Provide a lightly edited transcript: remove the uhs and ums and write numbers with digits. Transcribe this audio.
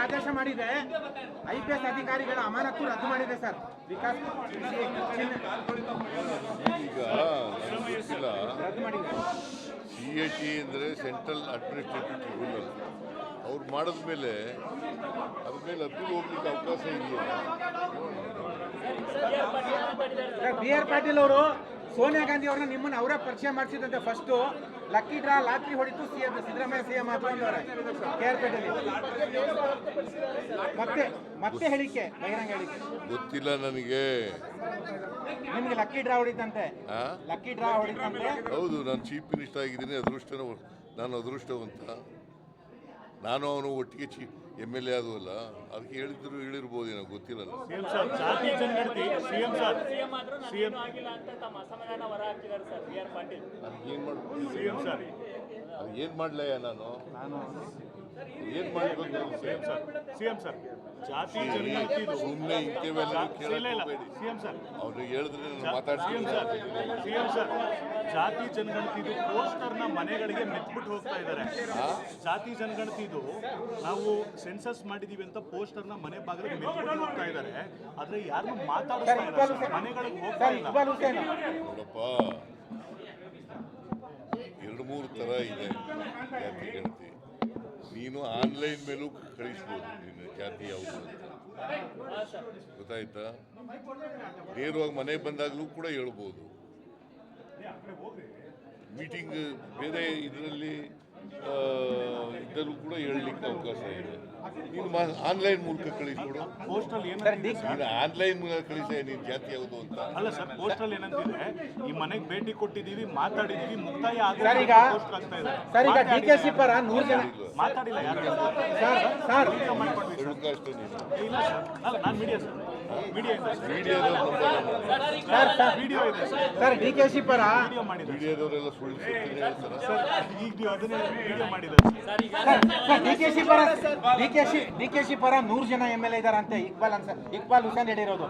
ಆದೇಶ ಮಾಡಿದೆ IPS ಅಧಿಕಾರಿಗಳ ಅಮಾನತು ರದ್ದು ಮಾಡಿದೆ ಸರ್. ವಿಕಾಸ್ ರದ್ದು ಮಾಡಿದೆ. CAT ಅಂದರೆ ಸೆಂಟ್ರಲ್ ಅಡ್ಮಿನಿಸ್ಟ್ರೇಟಿವ್ ಟ್ರಿಬ್ಯುನಲ್. ಅವ್ರು ಮಾಡಿದ್ಮೇಲೆ ಅದ್ರ ಮೇಲೆ ಅಪ್ಪೀಲ್ ಹೋಗ್ಲಿಕ್ಕೆ ಅವಕಾಶ ಇದೆಯಾ? BR ಪಾಟೀಲ್ ಅವರು ಸೋನಿಯಾ ಗಾಂಧಿ ಅವ್ರನ್ನ ನಿಮ್ಮನ್ನು ಅವರೇ ಪರಿಚಯ ಮಾಡಿಸಿದಂತೆ ಫಸ್ಟು ಲಕ್ಕಿ ಡ್ರಾ ಲಾಟ್ರಿ ಹೊಡಿತು ಸಿದ್ದರಾಮಯ್ಯ CM ಆದ್ರು ಅಂದವ್ರೆ KR-ಪೇಟೆಯಲ್ಲಿ. ಮತ್ತೆ ಹೇಳಿಕೆ ಬಹಿರಂಗ ಹೇಳಿಕೆ ಗೊತ್ತಿಲ್ಲ ನನಗೆ. ನಿಮ್ಗೆ ಲಕ್ಕಿ ಡ್ರಾ ಹೊಡಿತಂತೆ. ಲಕ್ಕಿ ಡ್ರಾ ಹೊಡಿತಂತೆ. ಹೌದು, ನಾನು ಚೀಫ್ ಮಿನಿಸ್ಟರ್ ಆಗಿದ್ದೀನಿ. ನಾನು ಅದೃಷ್ಟವಂತ. ನಾನು ಅವನು ಒಟ್ಟಿಗೆ MLA ಆದವಲ್ಲ, ಅದಕ್ಕೆ ಹೇಳಿರ್ಬೋದು, ಏನೋ ಗೊತ್ತಿಲ್ಲ. ಏನ್ ಮಾಡ್ಲಯ್ಯ ನಾನು ಏನ್ ಮಾಡ್ಬೇಕು? ಸುಮ್ಮನೆ ಇಂಥವೆಲ್ಲ ಕೇಳಬೇಡಿ. ಅವ್ರಿಗೆ ಹೇಳಿದ್ರೆ ಮಾತಾಡ್ತೀನಿ. ಜಾತಿ ಜನಗಣತಿದು ಪೋಸ್ಟರ್ನ ಮನೆಗಳಿಗೆ ಮೆತ್ಬಿಟ್ಟು ಹೋಗ್ತಾ ಇದ್ದಾರೆ. ಜಾತಿ ಜನಗಣತಿದು ನಾವು ಸೆನ್ಸಸ್ ಮಾಡಿದೀವಿ ಅಂತ ಪೋಸ್ಟರ್ನ ಮನೆ ಬಾಗಿಲಿಗೆ ಮೆತ್ಬಿಟ್ಟು ಹೋಗ್ತಾ ಇದ್ದಾರೆ. ಆದ್ರೆ ಯಾರನ್ನು ಮಾತಾಡ್ತಾ ಇಲ್ಲ, ಮನೆಗಳಿಗೆ ಹೋಗ್ತಾ ಇಲ್ಲ. ನೋಡಪ್ಪ, 2-3 ಥರ ಇದೆ ಜಾತಿ ಗಣತಿ. ನೀನು ಆನ್ಲೈನ್ ಮೇಲೂ ಕಳಿಸ್ಬೋದು ನಿನ್ನ ಜಾತಿ ಯಾವುದು ಅಂತ, ಗೊತ್ತಾಯ್ತಾ? ನೇರವಾಗಿ ಮನೆಗೆ ಬಂದಾಗಲೂ ಕೂಡ ಹೇಳ್ಬೋದು. ಮೀಟಿಂಗ್ ಬೇರೆ ಇದರಲ್ಲಿ ಇದ್ದಲ್ಲೂ ಕೂಡ ಹೇಳಲಿಕ್ಕೆ ಅವಕಾಶ ಇದೆ. ನೀನು ಆನ್ಲೈನ್ ಮೂಲಕ ಕಳಿಸ್ಕೊಡು. ನೀನು ಆನ್ಲೈನ್ ಮೂಲಕ ಕಳಿಸ ನೀನು ಜಾತಿ ಯಾವುದು ಅಂತ. ಅಲ್ಲ ಸರ್, ಪೋಸ್ಟಲ್ ಏನಂತಿದೆ, ಈ ಮನೆಗೆ ಭೇಟಿ ಕೊಟ್ಟಿದ್ದೀವಿ, ಮಾತಾಡಿದೀವಿ, ಮುಕ್ತಾಯ ಸರ್. ಈಗ DKC ಪರ 100 ಜನ ಮಾತಾಡಿಲ್ಲ. ಯಾರು ಸರ್ ಇಲ್ಲ ಸರ್, ನಾನು ಮೀಡಿಯಾ ಸರ್, ವಿಡಿಯೋ ಇದೆ ಸರ್. DKC ಪರ ಮೀಡಿಯಾದವರೆಲ್ಲ ಸುಳ್ಳು ಹೇಳ್ತಾರೆ ಸರ್. ಈಗ ನೀವು ಅದನ್ನೇ ವಿಡಿಯೋ ಮಾಡಿದ್ದಾರೆ ಸರ್. DKC ಪರ 100 ಜನ MLA ಇದಾರಂತೆ. ಇಕ್ಬಾಲ್ ಹುಸೇನ್ ಹೇಳಿರೋದು.